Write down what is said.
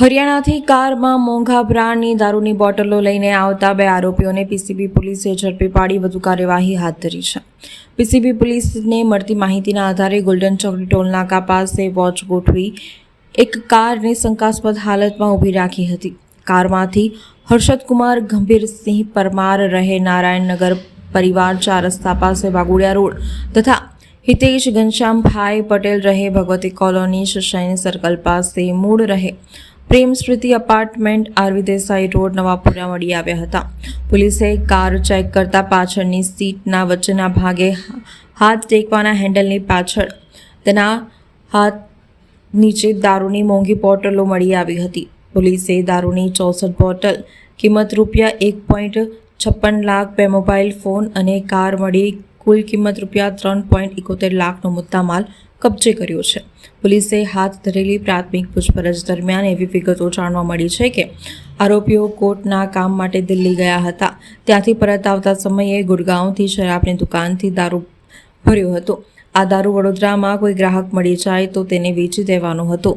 હરિયાણાથી કારમાં મોંઘા બ્રાન્ડની દારૂની બોટલો લઈને આવતા 2 આરોપીઓને પીસીબી પોલીસે ઝડપી પાડી વધુ કાર્યવાહી હાથ ધરી છે. પીસીબી પોલીસને મળતી માહિતીના આધારે ગોલ્ડન ચોકડી ટોલનાકા પાસે વોચ ગોઠવી એક કારને શંકાસ્પદ હાલતમાં ઊભી રાખી હતી. કારમાંથી હર્ષદકુમાર ગંભીરસિંહ પરમાર રહે નારાયણનગર પરિવાર 4 રસ્તા પાસે વાઘોડિયા રોડ તથા હિતેશ ઘનશ્યામભાઈ પટેલ રહે ભગવતી કોલોની શશાઈન સર્કલ પાસે મૂળ રહે Prem Smriti apartment RV Desai road Navapura મળી આવ્યા હતા. પોલીસે કાર ચેક કરતા પાછળની સીટના વચ્ચેના ભાગે હાથ ટેકવાના હેન્ડલની પાછળ તેના હાથ નીચે દારૂની મોંઘી બોટલો મળી આવી હતી. પોલીસે દારૂની 64 બોટલ કિંમત ₹1.56 લાખ, 2 મોબાઈલ ફોન અને કાર મળી કુલ કિંમત ₹3.71 લાખનો મુદ્દામાલ કબજે કર્યો છે. પોલીસે હાથ ધરેલી પ્રાથમિક પૂછપરછ દરમિયાન એવી વિગતો જાણવા મળી છે કે આરોપીઓ કોર્ટના કામ માટે દિલ્હી ગયા હતા. ત્યાંથી પરત આવતા સમયે ગુડગાંવથી શરાબની દુકાનથી દારૂ ભર્યો હતો. આ દારૂ વડોદરામાં કોઈ ગ્રાહક મળી જાય તો તેને વેચી દેવાનો હતો.